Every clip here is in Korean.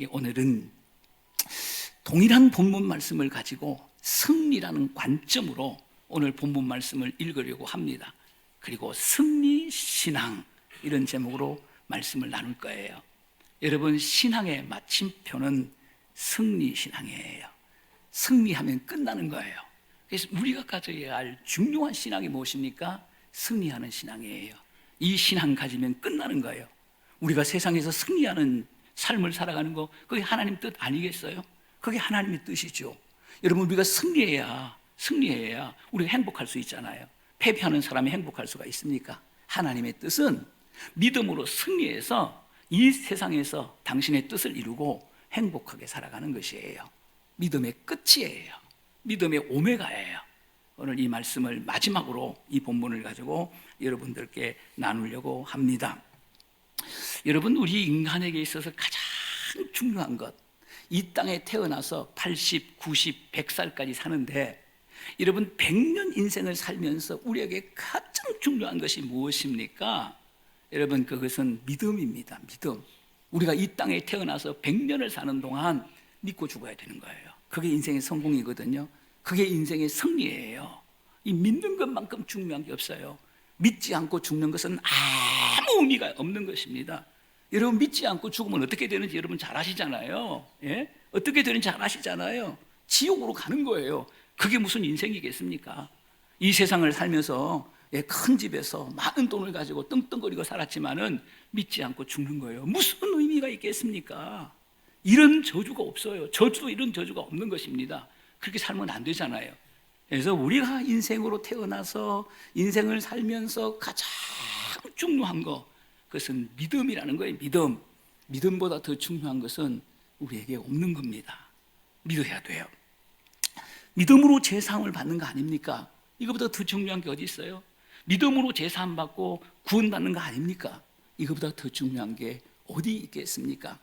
오늘은 동일한 본문 말씀을 가지고 승리라는 관점으로 오늘 본문 말씀을 읽으려고 합니다. 그리고 승리신앙, 이런 제목으로 말씀을 나눌 거예요. 여러분, 신앙의 마침표는 승리신앙이에요. 승리하면 끝나는 거예요. 그래서 우리가 가져야 할 중요한 신앙이 무엇입니까? 승리하는 신앙이에요. 이 신앙 가지면 끝나는 거예요. 우리가 세상에서 승리하는 삶을 살아가는 거, 그게 하나님 뜻 아니겠어요? 그게 하나님의 뜻이죠. 여러분, 우리가 승리해야 우리가 행복할 수 있잖아요. 패배하는 사람이 행복할 수가 있습니까? 하나님의 뜻은 믿음으로 승리해서 이 세상에서 당신의 뜻을 이루고 행복하게 살아가는 것이에요. 믿음의 끝이에요. 믿음의 오메가예요. 오늘 이 말씀을 마지막으로 이 본문을 가지고 여러분들께 나누려고 합니다. 여러분, 우리 인간에게 있어서 가장 중요한 것, 이 땅에 태어나서 80, 90, 100살까지 사는데, 여러분 100년 인생을 살면서 우리에게 가장 중요한 것이 무엇입니까? 여러분, 그것은 믿음입니다. 믿음. 우리가 이 땅에 태어나서 100년을 사는 동안 믿고 죽어야 되는 거예요. 그게 인생의 성공이거든요. 그게 인생의 승리예요. 이 믿는 것만큼 중요한 게 없어요. 믿지 않고 죽는 것은 아무 의미가 없는 것입니다. 여러분, 믿지 않고 죽으면 어떻게 되는지 여러분 잘 아시잖아요. 예? 어떻게 되는지 잘 아시잖아요. 지옥으로 가는 거예요. 그게 무슨 인생이겠습니까? 이 세상을 살면서 큰 집에서 많은 돈을 가지고 떵떵거리고 살았지만은 믿지 않고 죽는 거예요. 무슨 의미가 있겠습니까? 이런 저주가 없어요. 저주도 이런 저주가 없는 것입니다. 그렇게 살면 안 되잖아요. 그래서 우리가 인생으로 태어나서 인생을 살면서 가장 중요한 거, 그것은 믿음이라는 거예요. 믿음. 믿음보다 더 중요한 것은 우리에게 없는 겁니다. 믿어야 돼요. 믿음으로 제사함을 받는 거 아닙니까? 이거보다 더 중요한 게 어디 있어요? 믿음으로 제사함 받고 구원받는 거 아닙니까? 이거보다 더 중요한 게 어디 있겠습니까?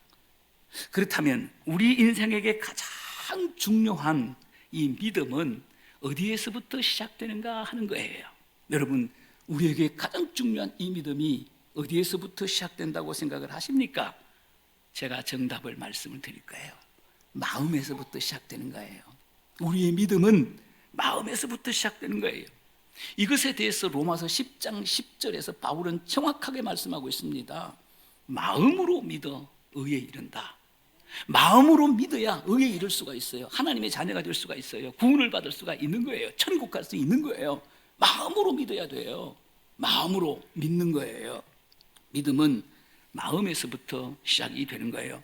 그렇다면 우리 인생에게 가장 중요한 이 믿음은 어디에서부터 시작되는가 하는 거예요. 여러분, 우리에게 가장 중요한 이 믿음이 어디에서부터 시작된다고 생각을 하십니까? 제가 정답을 말씀을 드릴 거예요. 마음에서부터 시작되는 거예요. 우리의 믿음은 마음에서부터 시작되는 거예요. 이것에 대해서 로마서 10장 10절에서 바울은 정확하게 말씀하고 있습니다. 마음으로 믿어 의에 이른다. 마음으로 믿어야 의에 이를 수가 있어요. 하나님의 자녀가 될 수가 있어요. 구원을 받을 수가 있는 거예요. 천국 갈 수 있는 거예요. 마음으로 믿어야 돼요. 마음으로 믿는 거예요. 믿음은 마음에서부터 시작이 되는 거예요.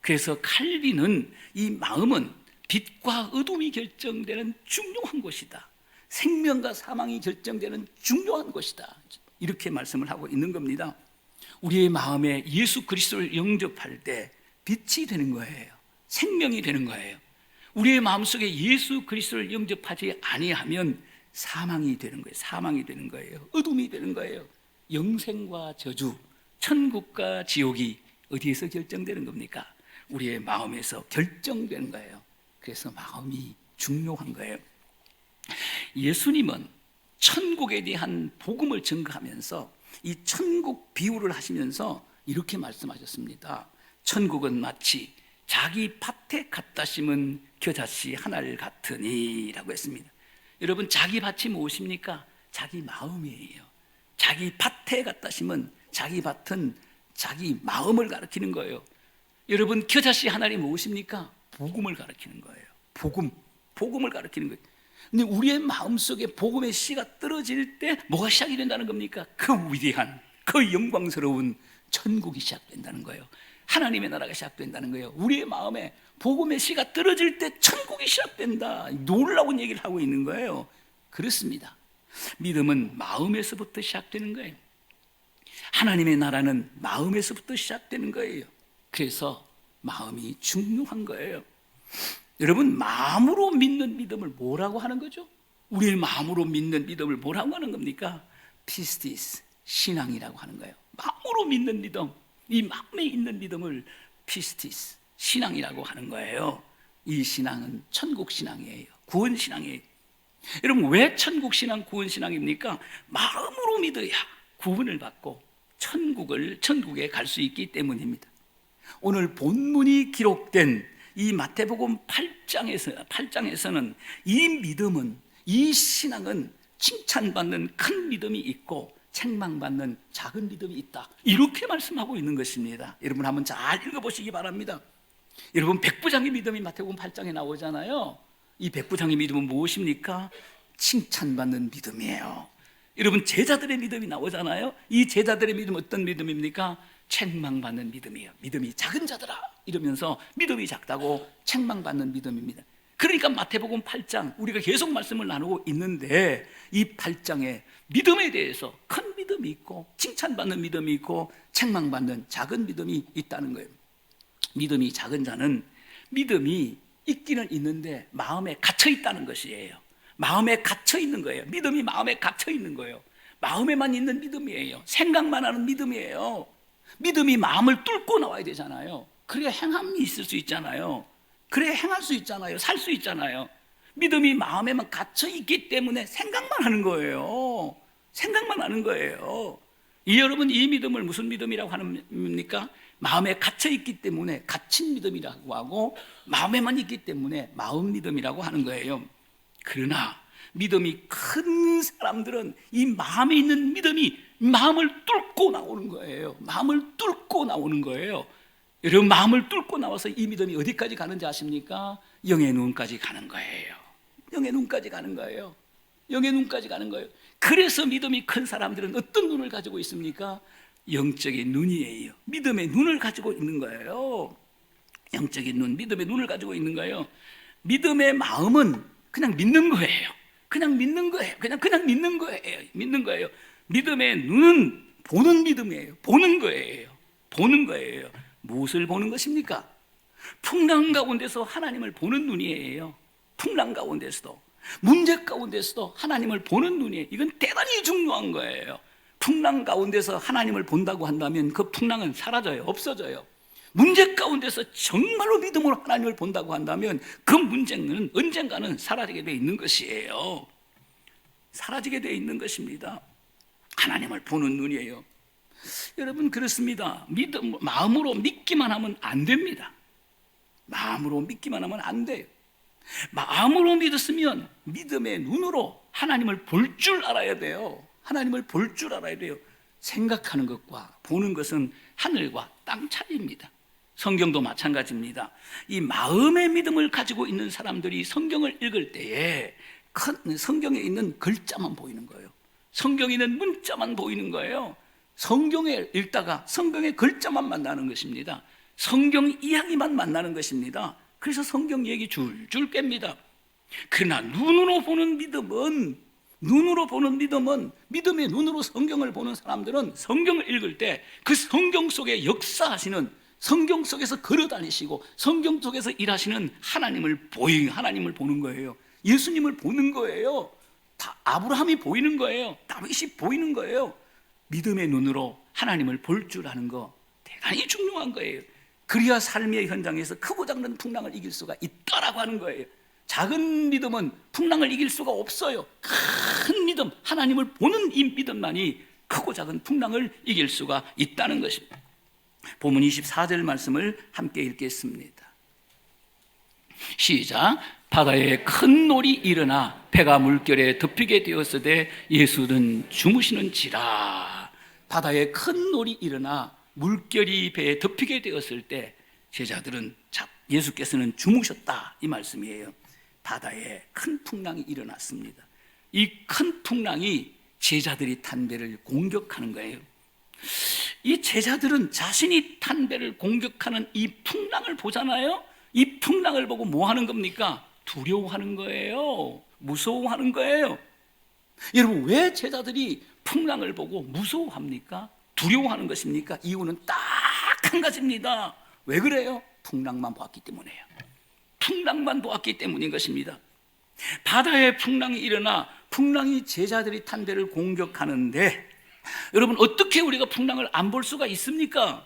그래서 칼빈은 이 마음은 빛과 어둠이 결정되는 중요한 곳이다. 생명과 사망이 결정되는 중요한 곳이다. 이렇게 말씀을 하고 있는 겁니다. 우리의 마음에 예수 그리스도를 영접할 때 빛이 되는 거예요. 생명이 되는 거예요. 우리의 마음속에 예수 그리스도를 영접하지 아니하면 사망이 되는 거예요. 사망이 되는 거예요. 어둠이 되는 거예요. 영생과 저주, 천국과 지옥이 어디에서 결정되는 겁니까? 우리의 마음에서 결정되는 거예요. 그래서 마음이 중요한 거예요. 예수님은 천국에 대한 복음을 증거하면서 이 천국 비유를 하시면서 이렇게 말씀하셨습니다. 천국은 마치 자기 밭에 갖다 심은 겨자씨 하나를 같으니 라고 했습니다. 여러분, 자기 밭이 무엇입니까? 자기 마음이에요. 자기 밭에 갖다 심은 자기 밭은 자기 마음을 가리키는 거예요. 여러분, 겨자씨 하나이 무엇입니까? 복음을 가리키는 거예요. 복음을 가리키는 거예요. 근데 우리의 마음속에 복음의 씨가 떨어질 때 뭐가 시작이 된다는 겁니까? 그 위대한, 그 영광스러운 천국이 시작된다는 거예요. 하나님의 나라가 시작된다는 거예요. 우리의 마음에 복음의 씨가 떨어질 때 천국이 시작된다. 놀라운 얘기를 하고 있는 거예요. 그렇습니다. 믿음은 마음에서부터 시작되는 거예요. 하나님의 나라는 마음에서부터 시작되는 거예요. 그래서 마음이 중요한 거예요. 여러분, 마음으로 믿는 믿음을 뭐라고 하는 거죠? 우리의 마음으로 믿는 믿음을 뭐라고 하는 겁니까? 피스티스, 신앙이라고 하는 거예요. 마음으로 믿는 믿음, 이 마음에 있는 믿음을 피스티스, 신앙이라고 하는 거예요. 이 신앙은 천국 신앙이에요. 구원 신앙이에요. 여러분, 왜 천국 신앙, 구원 신앙입니까? 마음으로 믿어야 구원을 받고 천국에 갈 수 있기 때문입니다. 오늘 본문이 기록된 이 마태복음 8장에서는 이 믿음은, 이 신앙은 칭찬받는 큰 믿음이 있고 책망받는 작은 믿음이 있다, 이렇게 말씀하고 있는 것입니다. 여러분 한번 잘 읽어보시기 바랍니다. 여러분 백부장의 믿음이 마태복음 8장에 나오잖아요. 이 백부장의 믿음은 무엇입니까? 칭찬받는 믿음이에요. 여러분 제자들의 믿음이 나오잖아요. 이 제자들의 믿음은 어떤 믿음입니까? 책망받는 믿음이에요. 믿음이 작은 자들아 이러면서 믿음이 작다고 책망받는 믿음입니다. 그러니까 마태복음 8장 우리가 계속 말씀을 나누고 있는데, 이 8장에 믿음에 대해서 큰 믿음이 있고 칭찬받는 믿음이 있고 책망받는 작은 믿음이 있다는 거예요. 믿음이 작은 자는 믿음이 있기는 있는데 마음에 갇혀 있다는 것이에요. 마음에 갇혀 있는 거예요. 믿음이 마음에 갇혀 있는 거예요. 마음에만 있는 믿음이에요. 생각만 하는 믿음이에요. 믿음이 마음을 뚫고 나와야 되잖아요. 그래야 행함이 있을 수 있잖아요. 그래야 행할 수 있잖아요. 살 수 있잖아요. 믿음이 마음에만 갇혀 있기 때문에 생각만 하는 거예요. 생각만 하는 거예요. 여러분 이 믿음을 무슨 믿음이라고 합니까? 마음에 갇혀 있기 때문에 갇힌 믿음이라고 하고, 마음에만 있기 때문에 마음 믿음이라고 하는 거예요. 그러나 믿음이 큰 사람들은 이 마음에 있는 믿음이 마음을 뚫고 나오는 거예요. 마음을 뚫고 나오는 거예요. 여러분 마음을 뚫고 나와서 이 믿음이 어디까지 가는지 아십니까? 영의 눈까지 가는 거예요. 영의 눈까지 가는 거예요. 영의 눈까지 가는 거예요. 그래서 믿음이 큰 사람들은 어떤 눈을 가지고 있습니까? 영적인 눈이에요. 믿음의 눈을 가지고 있는 거예요. 영적인 눈, 믿음의 눈을 가지고 있는 거예요. 믿음의 마음은 그냥 믿는 거예요. 그냥 믿는 거예요. 그냥 믿는 거예요. 믿는 거예요. 믿음의 눈은 보는 믿음이에요. 보는 거예요. 보는 거예요. 무엇을 보는 것입니까? 풍랑 가운데서 하나님을 보는 눈이에요. 풍랑 가운데서도, 문제 가운데서도 하나님을 보는 눈이에요. 이건 대단히 중요한 거예요. 풍랑 가운데서 하나님을 본다고 한다면 그 풍랑은 사라져요. 없어져요. 문제 가운데서 정말로 믿음으로 하나님을 본다고 한다면 그 문제는 언젠가는 사라지게 되어 있는 것이에요. 사라지게 되어 있는 것입니다. 하나님을 보는 눈이에요. 여러분 그렇습니다. 마음으로 믿기만 하면 안 됩니다. 마음으로 믿기만 하면 안 돼요. 마음으로 믿었으면 믿음의 눈으로 하나님을 볼 줄 알아야 돼요. 하나님을 볼 줄 알아야 돼요. 생각하는 것과 보는 것은 하늘과 땅 차이입니다. 성경도 마찬가지입니다. 이 마음의 믿음을 가지고 있는 사람들이 성경을 읽을 때에 성경에 있는 글자만 보이는 거예요. 성경에 있는 문자만 보이는 거예요. 성경을 읽다가 성경의 글자만 만나는 것입니다. 성경 이야기만 만나는 것입니다. 그래서 성경 얘기 줄줄 깹니다. 그러나 눈으로 보는 믿음은 믿음의 눈으로 성경을 보는 사람들은 성경을 읽을 때 그 성경 속에 역사하시는, 성경 속에서 걸어다니시고 성경 속에서 일하시는 하나님을 보는 거예요. 예수님을 보는 거예요. 다 아브라함이 보이는 거예요. 다윗이 보이는 거예요. 믿음의 눈으로 하나님을 볼 줄 아는 거 대단히 중요한 거예요. 그래야 삶의 현장에서 크고 작은 풍랑을 이길 수가 있다라고 하는 거예요. 작은 믿음은 풍랑을 이길 수가 없어요. 큰 믿음, 하나님을 보는 이 믿음만이 크고 작은 풍랑을 이길 수가 있다는 것입니다. 본문 24절 말씀을 함께 읽겠습니다. 시작. 바다에 큰 놀이 일어나 배가 물결에 덮이게 되었으되 예수는 주무시는지라. 바다에 큰 놀이 일어나 물결이 배에 덮이게 되었을 때 제자들은 예수께서는 주무셨다, 이 말씀이에요. 바다에 큰 풍랑이 일어났습니다. 이 큰 풍랑이 제자들이 탄 배를 공격하는 거예요. 이 제자들은 자신이 탄 배를 공격하는 이 풍랑을 보잖아요. 이 풍랑을 보고 뭐 하는 겁니까? 두려워하는 거예요. 무서워하는 거예요. 여러분 왜 제자들이 풍랑을 보고 무서워합니까? 두려워하는 것입니까? 이유는 딱 한 가지입니다. 왜 그래요? 풍랑만 보았기 때문이에요. 풍랑만 보았기 때문인 것입니다. 바다에 풍랑이 일어나 풍랑이 제자들이 탄 배를 공격하는데, 여러분 어떻게 우리가 풍랑을 안 볼 수가 있습니까?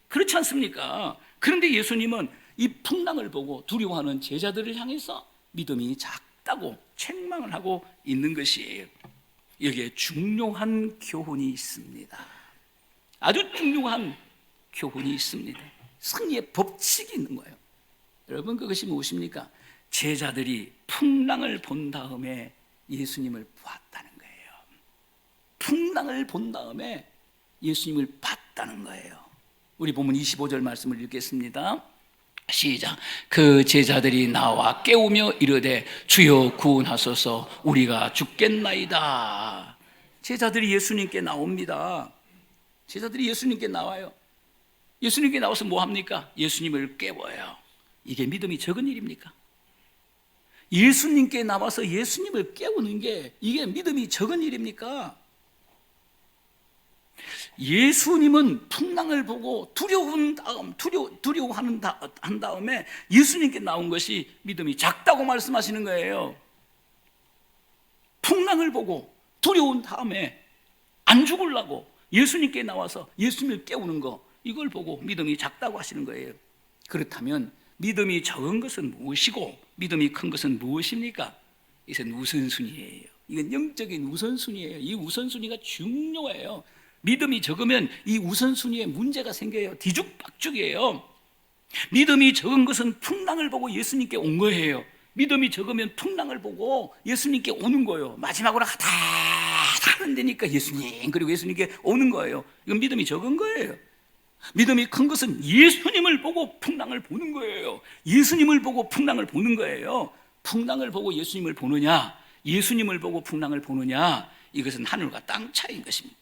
그렇지 않습니까? 그런데 예수님은 이 풍랑을 보고 두려워하는 제자들을 향해서 믿음이 작다고 책망을 하고 있는 것이에요. 여기에 중요한 교훈이 있습니다. 아주 중요한 교훈이 있습니다. 승리의 법칙이 있는 거예요. 여러분, 그것이 무엇입니까? 제자들이 풍랑을 본 다음에 예수님을 보았다는 거예요. 풍랑을 본 다음에 예수님을 봤다는 거예요. 우리 본문 25절 말씀을 읽겠습니다. 시작. 그 제자들이 나와 깨우며 이르되 주여 구원하소서 우리가 죽겠나이다. 제자들이 예수님께 나옵니다. 제자들이 예수님께 나와요. 예수님께 나와서 뭐 합니까? 예수님을 깨워요. 이게 믿음이 적은 일입니까? 예수님께 나와서 예수님을 깨우는 게 이게 믿음이 적은 일입니까? 예수님은 풍랑을 보고 두려워하는 한 다음에 예수님께 나온 것이 믿음이 작다고 말씀하시는 거예요. 풍랑을 보고 두려운 다음에 안 죽으려고 예수님께 나와서 예수님을 깨우는 거, 이걸 보고 믿음이 작다고 하시는 거예요. 그렇다면 믿음이 적은 것은 무엇이고 믿음이 큰 것은 무엇입니까? 이것은 우선순위예요. 이건 영적인 우선순위예요. 이 우선순위가 중요해요. 믿음이 적으면 이 우선순위에 문제가 생겨요. 뒤죽박죽이에요. 믿음이 적은 것은 풍랑을 보고 예수님께 온 거예요. 믿음이 적으면 풍랑을 보고 예수님께 오는 거예요. 마지막으로 다 하는 데니까 예수님, 그리고 예수님께 오는 거예요. 이건 믿음이 적은 거예요. 믿음이 큰 것은 예수님을 보고 풍랑을 보는 거예요. 예수님을 보고 풍랑을 보는 거예요. 풍랑을 보고 예수님을 보느냐, 예수님을 보고 풍랑을 보느냐, 이것은 하늘과 땅 차이인 것입니다.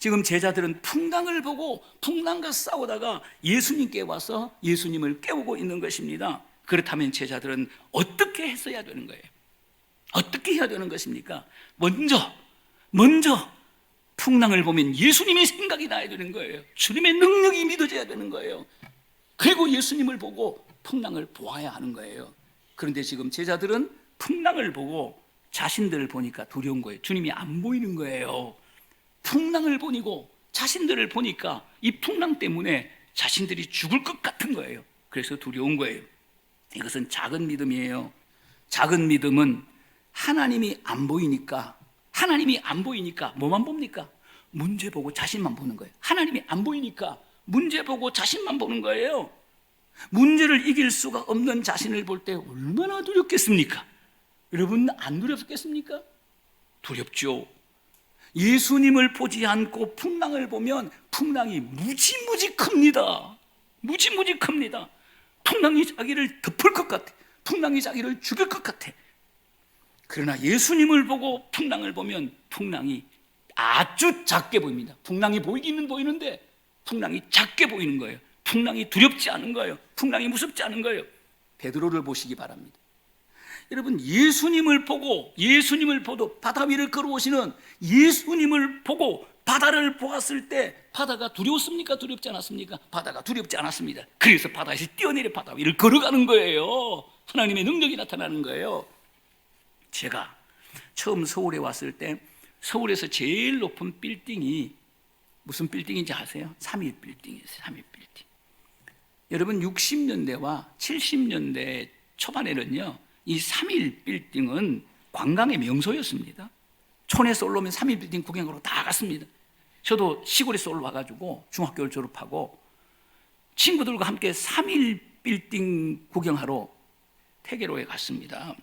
지금 제자들은 풍랑을 보고 풍랑과 싸우다가 예수님께 와서 예수님을 깨우고 있는 것입니다. 그렇다면 제자들은 어떻게 했어야 되는 거예요? 어떻게 해야 되는 것입니까? 먼저 풍랑을 보면 예수님의 생각이 나야 되는 거예요. 주님의 능력이 믿어져야 되는 거예요. 그리고 예수님을 보고 풍랑을 보아야 하는 거예요. 그런데 지금 제자들은 풍랑을 보고 자신들을 보니까 두려운 거예요. 주님이 안 보이는 거예요. 풍랑을 보니고 자신들을 보니까 이 풍랑 때문에 자신들이 죽을 것 같은 거예요. 그래서 두려운 거예요. 이것은 작은 믿음이에요. 작은 믿음은 하나님이 안 보이니까 뭐만 봅니까? 문제 보고 자신만 보는 거예요. 하나님이 안 보이니까 문제 보고 자신만 보는 거예요. 문제를 이길 수가 없는 자신을 볼 때 얼마나 두렵겠습니까? 여러분, 안 두렵겠습니까? 두렵죠. 예수님을 보지 않고 풍랑을 보면 풍랑이 무지무지 큽니다. 무지무지 큽니다. 풍랑이 자기를 덮을 것 같아. 풍랑이 자기를 죽일 것 같아. 그러나 예수님을 보고 풍랑을 보면 풍랑이 아주 작게 보입니다. 풍랑이 보이기는 보이는데 풍랑이 작게 보이는 거예요. 풍랑이 두렵지 않은 거예요. 풍랑이 무섭지 않은 거예요. 베드로를 보시기 바랍니다. 여러분, 예수님을 보고 바다 위를 걸어오시는 예수님을 보고 바다를 보았을 때 바다가 두려웠습니까? 두렵지 않았습니까? 바다가 두렵지 않았습니다. 그래서 바다에서 뛰어내려 바다 위를 걸어가는 거예요. 하나님의 능력이 나타나는 거예요. 제가 처음 서울에 왔을 때 서울에서 제일 높은 빌딩이 무슨 빌딩인지 아세요? 3.1 빌딩이었어요. 3.1 빌딩. 여러분, 60년대와 70년대 초반에는요, 이 3.1 빌딩은 관광의 명소였습니다. 촌에서 올라오면 3.1 빌딩 구경하러 다 갔습니다. 저도 시골에서 올라와가지고 중학교를 졸업하고 친구들과 함께 3.1 빌딩 구경하러 태계로에 갔습니다.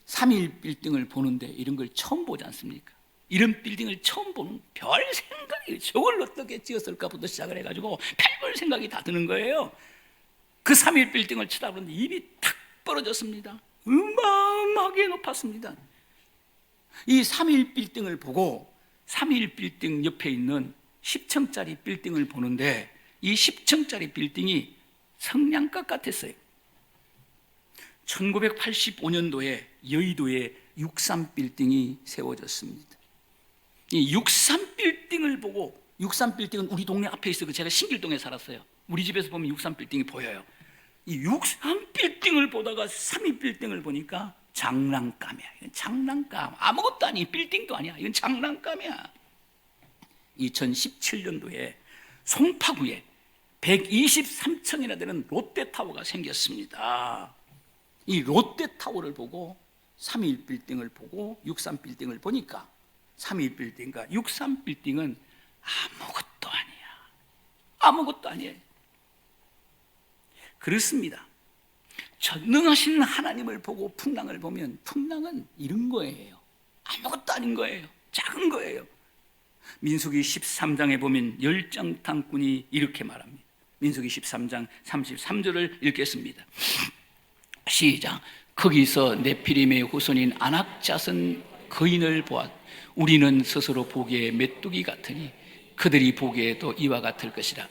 3.1 빌딩을 보는데 이런 걸 처음 보지 않습니까? 이런 빌딩을 처음 보는 별 생각이, 저걸 어떻게 지었을까부터 시작을 해가지고 별별 생각이 다 드는 거예요. 그 3.1 빌딩을 쳐다보는데 입이 탁 벌어졌습니다. 어마어마하게 높았습니다. 이 3.1 빌딩을 보고 3.1 빌딩 옆에 있는 10층짜리 빌딩을 보는데 이 10층짜리 빌딩이 성냥갑 같았어요. 1985년도에 여의도에 63빌딩이 세워졌습니다. 이 63빌딩을 보고, 63빌딩은 우리 동네 앞에 있어요. 제가 신길동에 살았어요. 우리 집에서 보면 63빌딩이 보여요. 이 63빌딩을 보다가 3.1빌딩을 보니까 장난감이야. 이건 장난감. 아무것도 아니, 빌딩도 아니야. 이건 장난감이야. 2017년도에 송파구에 123층이나 되는 롯데타워가 생겼습니다. 이 롯데타워를 보고 3.1 빌딩을 보고 63 빌딩을 보니까 3.1 빌딩과 63 빌딩은 아무것도 아니야. 아무것도 아니에요. 그렇습니다. 전능하신 하나님을 보고 풍랑을 보면 풍랑은 이런 거예요. 아무것도 아닌 거예요. 작은 거예요. 민수기 13장에 보면 열정탐꾼이 이렇게 말합니다. 민수기 13장 33절을 읽겠습니다. 시작. 거기서 네피림의 후손인 아낙 자손 거인을 보았. 우리는 스스로 보기에 메뚜기 같으니 그들이 보기에도 이와 같을 것이라.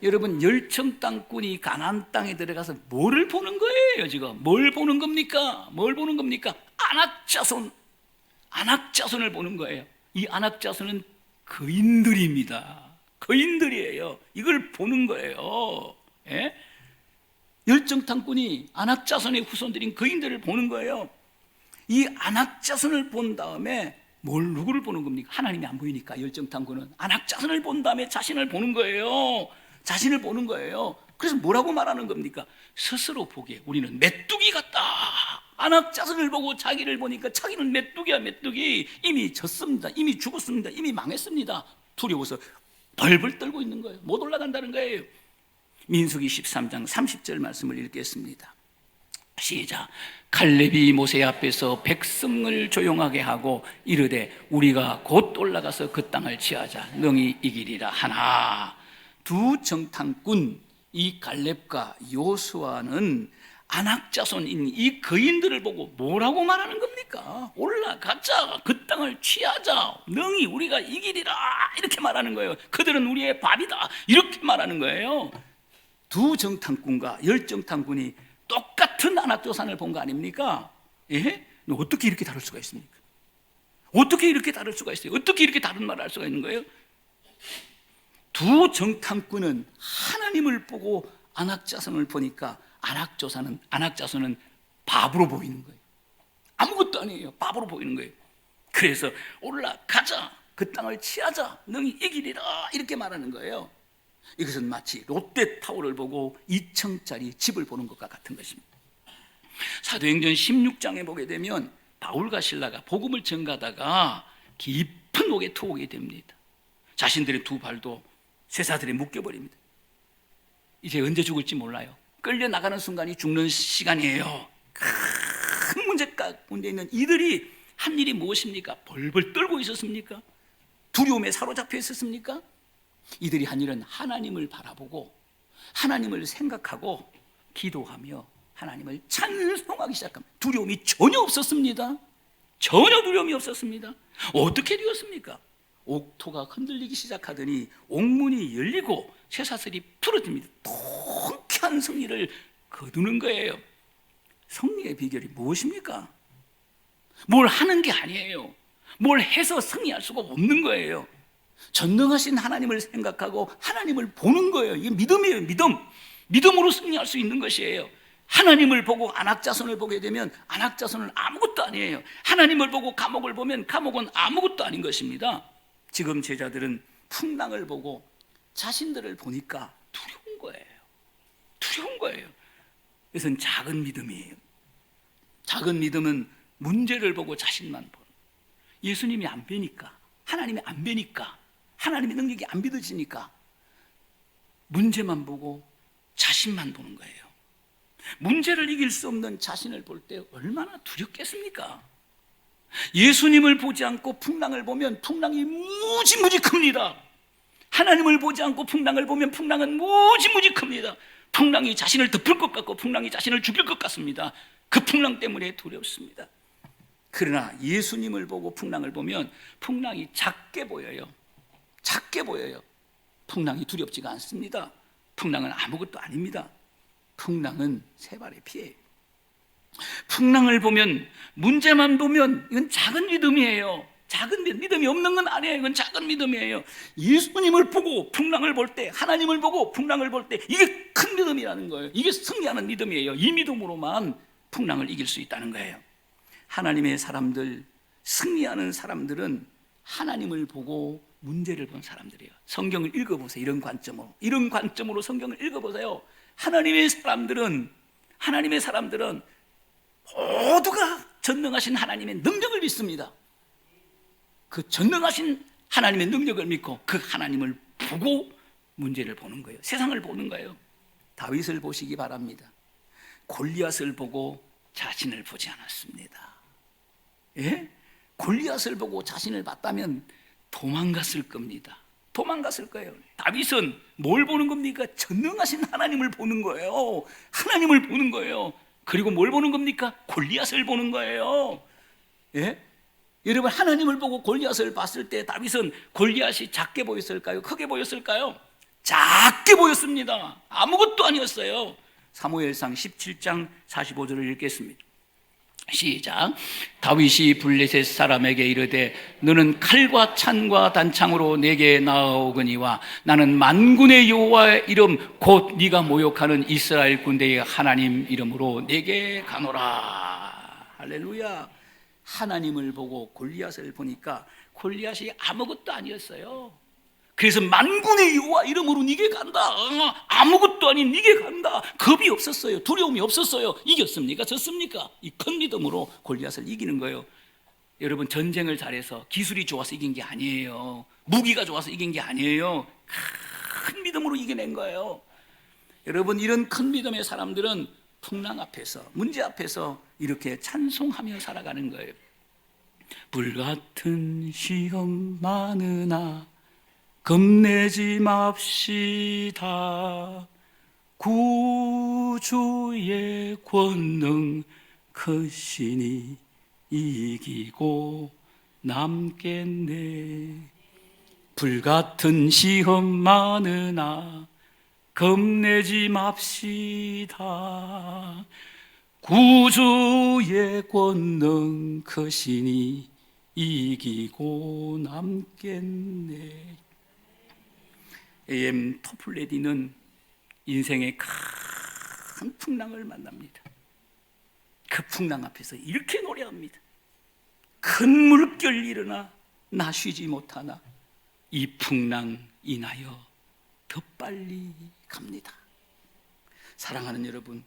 여러분, 열정탐꾼이 가나안 땅에 들어가서 뭐를 보는 거예요? 지금 뭘 보는 겁니까? 뭘 보는 겁니까? 아낙 자손을 보는 거예요. 이 아낙 자손은 거인들입니다. 거인들이에요. 이걸 보는 거예요. 예? 열정탐꾼이 아낙 자손의 후손들인 거인들을 보는 거예요. 이 아낙 자손을 본 다음에 누구를 보는 겁니까? 하나님이 안 보이니까 열정탐꾼은 아낙 자손을 본 다음에 자신을 보는 거예요. 자신을 보는 거예요. 그래서 뭐라고 말하는 겁니까? 스스로 보기에 우리는 메뚜기 같다. 아낙 자손을 보고 자기를 보니까 자기는 메뚜기야, 메뚜기. 이미 졌습니다. 이미 죽었습니다. 이미 망했습니다. 두려워서 벌벌 떨고 있는 거예요. 못 올라간다는 거예요. 민수기 13장 30절 말씀을 읽겠습니다. 시작. 칼렙이 모세 앞에서 백성을 조용하게 하고 이르되 우리가 곧 올라가서 그 땅을 취하자. 능히 이기리라 하나. 두 정탐꾼 이 갈렙과 요수아는 아낙 자손인 이 거인들을 보고 뭐라고 말하는 겁니까? 올라가자, 그 땅을 취하자, 능히 우리가 이기리라, 이렇게 말하는 거예요. 그들은 우리의 밥이다, 이렇게 말하는 거예요. 두 정탐꾼과 열정탐꾼이 똑같은 아낙 조상을 본 거 아닙니까? 예? 어떻게 이렇게 다를 수가 있습니까? 어떻게 이렇게 다를 수가 있어요? 어떻게 이렇게 다른 말을 할 수가 있는 거예요? 두 정탐꾼은 하나님을 보고 아낙 자손을 보니까 아낙 자손은 바보로 보이는 거예요. 아무것도 아니에요. 바보로 보이는 거예요. 그래서 올라가자, 그 땅을 취하자, 능히 이기리라, 이렇게 말하는 거예요. 이것은 마치 롯데타워를 보고 2층짜리 집을 보는 것과 같은 것입니다. 사도행전 16장에 보게 되면 바울과 실라가 복음을 전가하다가 깊은 옥에 투옥이 됩니다. 자신들의 두 발도 쇠사들에 묶여버립니다. 이제 언제 죽을지 몰라요. 끌려나가는 순간이 죽는 시간이에요. 큰 문제가 문제 있는 이들이 한 일이 무엇입니까? 벌벌 떨고 있었습니까? 두려움에 사로잡혀 있었습니까? 이들이 한 일은 하나님을 바라보고 하나님을 생각하고 기도하며 하나님을 찬송하기 시작합니다. 두려움이 전혀 없었습니다. 전혀 두려움이 없었습니다. 어떻게 되었습니까? 옥토가 흔들리기 시작하더니 옥문이 열리고 쇠사슬이 풀어집니다. 통쾌한 승리를 거두는 거예요. 승리의 비결이 무엇입니까? 뭘 하는 게 아니에요. 뭘 해서 승리할 수가 없는 거예요. 전능하신 하나님을 생각하고 하나님을 보는 거예요. 이게 믿음이에요. 믿음으로 승리할 수 있는 것이에요. 하나님을 보고 아낙 자손을 보게 되면 아낙 자손은 아무것도 아니에요. 하나님을 보고 감옥을 보면 감옥은 아무것도 아닌 것입니다. 지금 제자들은 풍랑을 보고 자신들을 보니까 두려운 거예요. 두려운 거예요. 이것은 작은 믿음이에요. 작은 믿음은 문제를 보고 자신만 보는. 예수님이 안 뵈니까, 하나님이 안 뵈니까, 하나님의 능력이 안 믿어지니까 문제만 보고 자신만 보는 거예요. 문제를 이길 수 없는 자신을 볼 때 얼마나 두렵겠습니까? 예수님을 보지 않고 풍랑을 보면 풍랑이 무지무지 큽니다. 하나님을 보지 않고 풍랑을 보면 풍랑은 무지무지 큽니다. 풍랑이 자신을 덮을 것 같고 풍랑이 자신을 죽일 것 같습니다. 그 풍랑 때문에 두렵습니다. 그러나 예수님을 보고 풍랑을 보면 풍랑이 작게 보여요. 작게 보여요. 풍랑이 두렵지가 않습니다. 풍랑은 아무것도 아닙니다. 풍랑은 세 발의 피예요. 풍랑을 보면, 문제만 보면 이건 작은 믿음이에요. 작은 믿음이 없는 건 아니에요. 이건 작은 믿음이에요. 예수님을 보고 풍랑을 볼 때, 하나님을 보고 풍랑을 볼 때 이게 큰 믿음이라는 거예요. 이게 승리하는 믿음이에요. 이 믿음으로만 풍랑을 이길 수 있다는 거예요. 하나님의 사람들, 승리하는 사람들은 하나님을 보고 문제를 본 사람들이에요. 성경을 읽어보세요. 이런 관점으로 성경을 읽어보세요. 하나님의 사람들은 모두가 전능하신 하나님의 능력을 믿습니다. 그 전능하신 하나님의 능력을 믿고 그 하나님을 보고 문제를 보는 거예요. 세상을 보는 거예요. 다윗을 보시기 바랍니다. 골리앗을 보고 자신을 보지 않았습니다. 예? 골리앗을 보고 자신을 봤다면 도망갔을 겁니다. 도망갔을 거예요. 다윗은 뭘 보는 겁니까? 전능하신 하나님을 보는 거예요. 하나님을 보는 거예요. 그리고 뭘 보는 겁니까? 골리앗을 보는 거예요. 예? 여러분, 하나님을 보고 골리앗을 봤을 때 다윗은 골리앗이 작게 보였을까요? 크게 보였을까요? 작게 보였습니다. 아무것도 아니었어요. 사무엘상 17장 45절을 읽겠습니다. 시작. 다윗이 블레셋 사람에게 이르되 너는 칼과 찬과 단창으로 내게 나아오거니와 나는 만군의 여호와의 이름 곧 네가 모욕하는 이스라엘 군대의 하나님 이름으로 내게 가노라. 할렐루야. 하나님을 보고 골리앗을 보니까 골리앗이 아무것도 아니었어요. 그래서 만군의 여호와 이름으로 네게 간다. 아무것도 아닌 네게 간다. 겁이 없었어요. 두려움이 없었어요. 이겼습니까? 졌습니까? 이 큰 믿음으로 골리앗을 이기는 거예요. 여러분, 전쟁을 잘해서 기술이 좋아서 이긴 게 아니에요. 무기가 좋아서 이긴 게 아니에요. 큰 믿음으로 이겨낸 거예요. 여러분, 이런 큰 믿음의 사람들은 풍랑 앞에서, 문제 앞에서 이렇게 찬송하며 살아가는 거예요. 불같은 시험 많으나 겁내지 맙시다. 구주의 권능 크시니 이기고 남겠네. 불같은 시험 많으나 겁내지 맙시다. 구주의 권능 크시니 이기고 남겠네. AM 토플레디는 인생의 큰 풍랑을 만납니다. 그 풍랑 앞에서 이렇게 노래합니다. 큰 물결 일어나 나 쉬지 못하나 이 풍랑 인하여 더 빨리 갑니다. 사랑하는 여러분,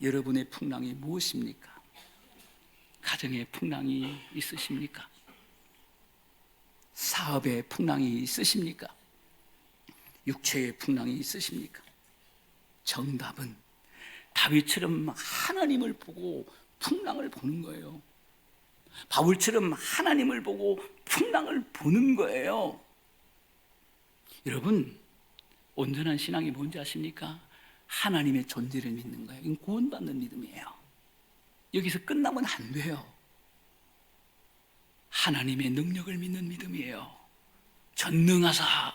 여러분의 풍랑이 무엇입니까? 가정의 풍랑이 있으십니까? 사업의 풍랑이 있으십니까? 육체의 풍랑이 있으십니까? 정답은 다윗처럼 하나님을 보고 풍랑을 보는 거예요. 바울처럼 하나님을 보고 풍랑을 보는 거예요. 여러분, 온전한 신앙이 뭔지 아십니까? 하나님의 존재를 믿는 거예요. 이건 구원받는 믿음이에요. 여기서 끝나면 안 돼요. 하나님의 능력을 믿는 믿음이에요. 전능하사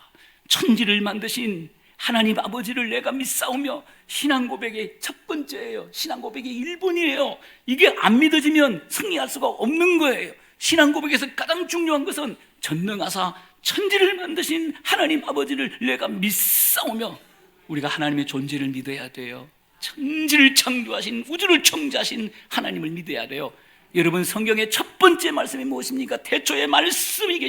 천지를 만드신 하나님 아버지를 내가 믿사오며, 신앙 고백의 첫 번째예요. 신앙 고백의 1번이에요. 이게 안 믿어지면 승리할 수가 없는 거예요. 신앙 고백에서 가장 중요한 것은 전능하사 천지를 만드신 하나님 아버지를 내가 믿사오며, 우리가 하나님의 존재를 믿어야 돼요. 천지를 창조하신, 우주를 창조하신 하나님을 믿어야 돼요. 여러분, 성경의 첫 번째 말씀이 무엇입니까? 태초에 말씀이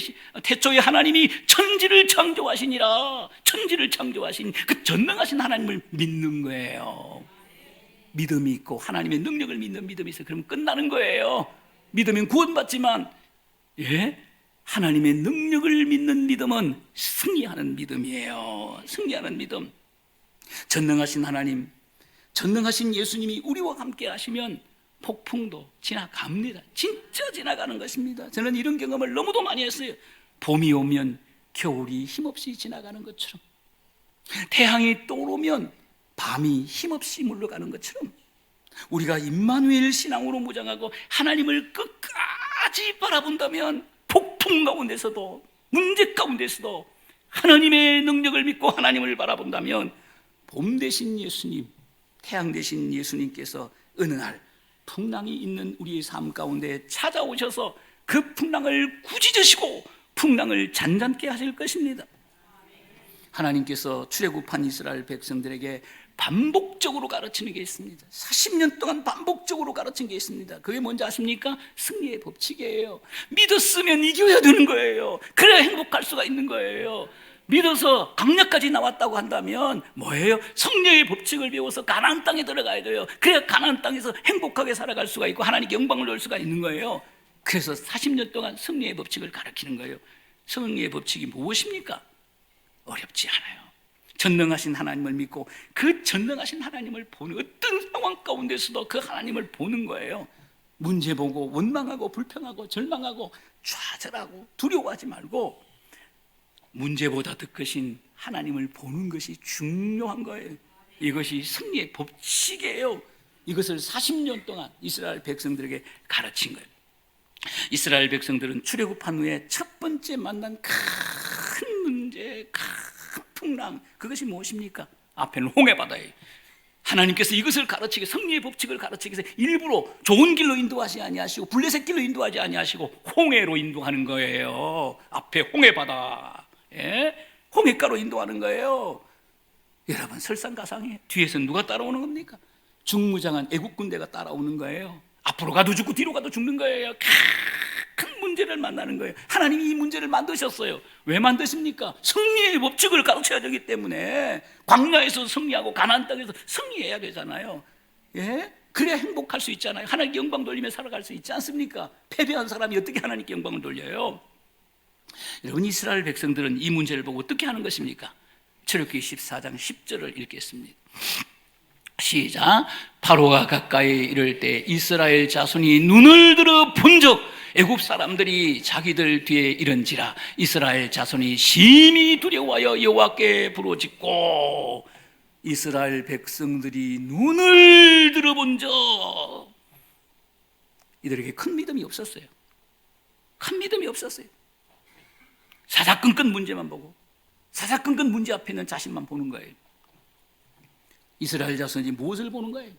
태초에 하나님이 천지를 창조하시니라. 천지를 창조하신 그 전능하신 하나님을 믿는 거예요. 믿음이 있고 하나님의 능력을 믿는 믿음이 있어요. 그럼 끝나는 거예요. 믿으면 구원받지만, 하나님의 능력을 믿는 믿음은 승리하는 믿음이에요. 승리하는 믿음. 전능하신 하나님, 전능하신 예수님이 우리와 함께 하시면 폭풍도 지나갑니다. 진짜 지나가는 것입니다. 저는 이런 경험을 너무도 많이 했어요. 봄이 오면 겨울이 힘없이 지나가는 것처럼, 태양이 떠오르면 밤이 힘없이 물러가는 것처럼, 우리가 임마누엘 신앙으로 무장하고 하나님을 끝까지 바라본다면 폭풍 가운데서도, 문제 가운데서도 하나님의 능력을 믿고 하나님을 바라본다면, 봄 대신 예수님, 태양 대신 예수님께서 어느 날 풍랑이 있는 우리의 삶 가운데 찾아오셔서 그 풍랑을 꾸짖으시고 풍랑을 잔잔케 하실 것입니다. 하나님께서 출애굽한 이스라엘 백성들에게 반복적으로 가르치는 게 있습니다. 40년 동안 반복적으로 가르친 게 있습니다. 그게 뭔지 아십니까? 승리의 법칙이에요. 믿었으면 이겨야 되는 거예요. 그래야 행복할 수가 있는 거예요. 믿어서 강약까지 나왔다고 한다면 뭐예요? 성령의 법칙을 배워서 가나안 땅에 들어가야 돼요. 그래야 가나안 땅에서 행복하게 살아갈 수가 있고 하나님께 영광을 얻을 수가 있는 거예요. 그래서 40년 동안 승리의 법칙을 가르치는 거예요. 승리의 법칙이 무엇입니까? 어렵지 않아요. 전능하신 하나님을 믿고 그 전능하신 하나님을 보는, 어떤 상황 가운데서도 그 하나님을 보는 거예요. 문제 보고 원망하고 불평하고 절망하고 좌절하고 두려워하지 말고 문제보다 더 크신 하나님을 보는 것이 중요한 거예요. 이것이 승리의 법칙이에요. 이것을 40년 동안 이스라엘 백성들에게 가르친 거예요. 이스라엘 백성들은 출애굽한 후에 첫 번째 만난 큰 문제, 큰 풍랑, 그것이 무엇입니까? 앞에는 홍해바다예요. 하나님께서 이것을 가르치기, 승리의 법칙을 가르치기 위해서 일부러 좋은 길로 인도하지 아니하시고 블레셋 길로 인도하지 아니하시고 홍해로 인도하는 거예요. 앞에 홍해바다, 홍해가로 인도하는 거예요. 여러분, 설상가상이에요. 뒤에서 누가 따라오는 겁니까? 중무장한 애국 군대가 따라오는 거예요. 앞으로 가도 죽고 뒤로 가도 죽는 거예요. 큰 문제를 만나는 거예요. 하나님이 이 문제를 만드셨어요. 왜 만드십니까? 승리의 법칙을 가르쳐야 되기 때문에. 광야에서 승리하고 가나안 땅에서 승리해야 되잖아요. 그래야 행복할 수 있잖아요. 하나님께 영광 돌리며 살아갈 수 있지 않습니까? 패배한 사람이 어떻게 하나님께 영광을 돌려요? 여러분, 이스라엘 백성들은 이 문제를 보고 어떻게 하는 것입니까? 출애굽기 14장 10절을 읽겠습니다. 시작. 파로가 가까이 이를 때 이스라엘 자손이 눈을 들어 본즉 애굽 사람들이 자기들 뒤에 이른지라. 이스라엘 자손이 심히 두려워하여 여호와께 부르짖고. 이스라엘 백성들이 눈을 들어본즉 이들에게 큰 믿음이 없었어요. 큰 믿음이 없었어요. 사사건건 문제만 보고, 사사건건 문제 앞에 있는 자신만 보는 거예요. 이스라엘 자손이 무엇을 보는 거예요?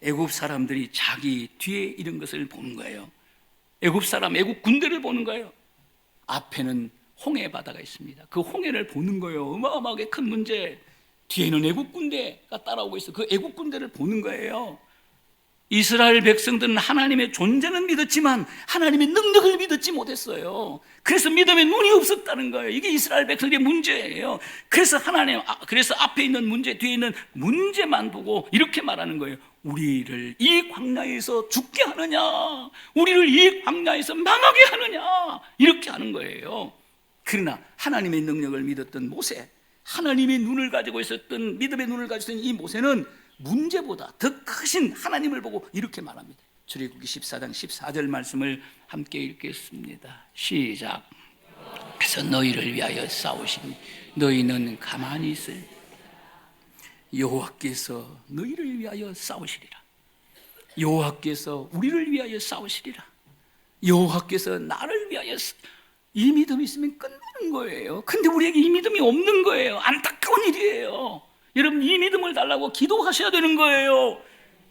애굽 사람들이 자기 뒤에 이런 것을 보는 거예요. 애굽 사람, 애굽 군대를 보는 거예요. 앞에는 홍해 바다가 있습니다. 그 홍해를 보는 거예요. 어마어마하게 큰 문제. 뒤에는 애굽 군대가 따라오고 있어. 그 애굽 군대를 보는 거예요. 이스라엘 백성들은 하나님의 존재는 믿었지만 하나님의 능력을 믿지 못했어요. 그래서 믿음의 눈이 없었다는 거예요. 이게 이스라엘 백성들의 문제예요. 그래서 그래서 앞에 있는 문제, 뒤에 있는 문제만 보고 이렇게 말하는 거예요. 우리를 이 광야에서 죽게 하느냐, 우리를 이 광야에서 망하게 하느냐, 이렇게 하는 거예요. 그러나 하나님의 능력을 믿었던 모세, 하나님의 눈을 가지고 있었던, 믿음의 눈을 가지고 있었던 이 모세는 문제보다 더 크신 하나님을 보고 이렇게 말합니다. 출애굽기 14장 14절 말씀을 함께 읽겠습니다. 시작. 그래서 너희를 위하여 싸우시니 너희는 가만히 있을. 여호와께서 너희를 위하여 싸우시리라. 여호와께서 우리를 위하여 싸우시리라. 여호와께서 나를 위하여. 이 믿음이 있으면 끝나는 거예요. 근데 우리에게 이 믿음이 없는 거예요. 안타까운 일이에요. 여러분, 이 믿음을 달라고 기도하셔야 되는 거예요.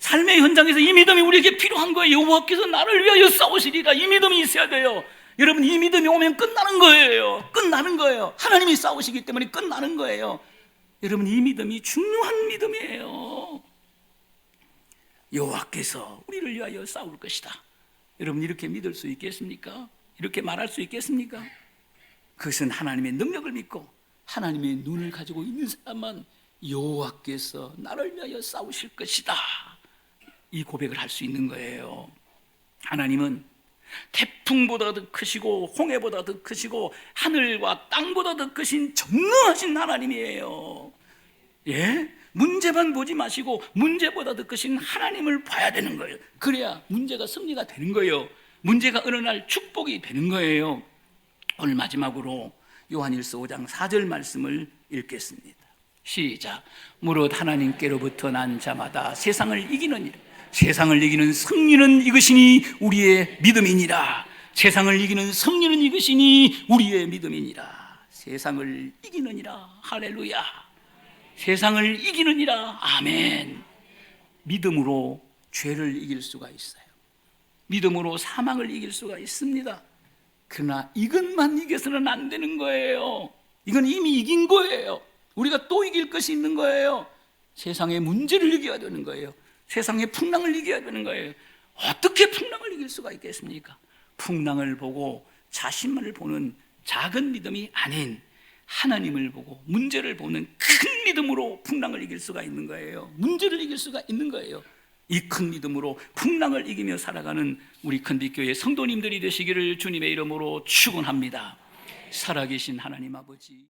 삶의 현장에서 이 믿음이 우리에게 필요한 거예요. 여호와께서 나를 위하여 싸우시리라. 이 믿음이 있어야 돼요. 여러분, 이 믿음이 오면 끝나는 거예요. 끝나는 거예요. 하나님이 싸우시기 때문에 끝나는 거예요. 여러분, 이 믿음이 중요한 믿음이에요. 여호와께서 우리를 위하여 싸울 것이다. 여러분, 이렇게 믿을 수 있겠습니까? 이렇게 말할 수 있겠습니까? 그것은 하나님의 능력을 믿고 하나님의 눈을 가지고 있는 사람만 여호와께서 나를 위하여 싸우실 것이다, 이 고백을 할 수 있는 거예요. 하나님은 태풍보다 더 크시고 홍해보다 더 크시고 하늘과 땅보다 더 크신 전능하신 하나님이에요. 문제만 보지 마시고 문제보다 더 크신 하나님을 봐야 되는 거예요. 그래야 문제가 승리가 되는 거예요. 문제가 어느 날 축복이 되는 거예요. 오늘 마지막으로 요한일서 5장 4절 말씀을 읽겠습니다. 시작. 무릇 하나님께로부터 난 자마다 세상을 이기느니라. 세상을 이기는 승리는 이것이니 우리의 믿음이니라. 세상을 이기는 승리는 이것이니 우리의 믿음이니라. 세상을 이기느니라. 할렐루야. 세상을 이기느니라. 아멘. 믿음으로 죄를 이길 수가 있어요. 믿음으로 사망을 이길 수가 있습니다. 그러나 이것만 이겨서는 안 되는 거예요. 이건 이미 이긴 거예요. 우리가 또 이길 것이 있는 거예요. 세상의 문제를 이겨야 되는 거예요. 세상의 풍랑을 이겨야 되는 거예요. 어떻게 풍랑을 이길 수가 있겠습니까? 풍랑을 보고 자신만을 보는 작은 믿음이 아닌 하나님을 보고 문제를 보는 큰 믿음으로 풍랑을 이길 수가 있는 거예요. 문제를 이길 수가 있는 거예요. 이 큰 믿음으로 풍랑을 이기며 살아가는 우리 큰빛교회 성도님들이 되시기를 주님의 이름으로 축원합니다. 살아계신 하나님 아버지,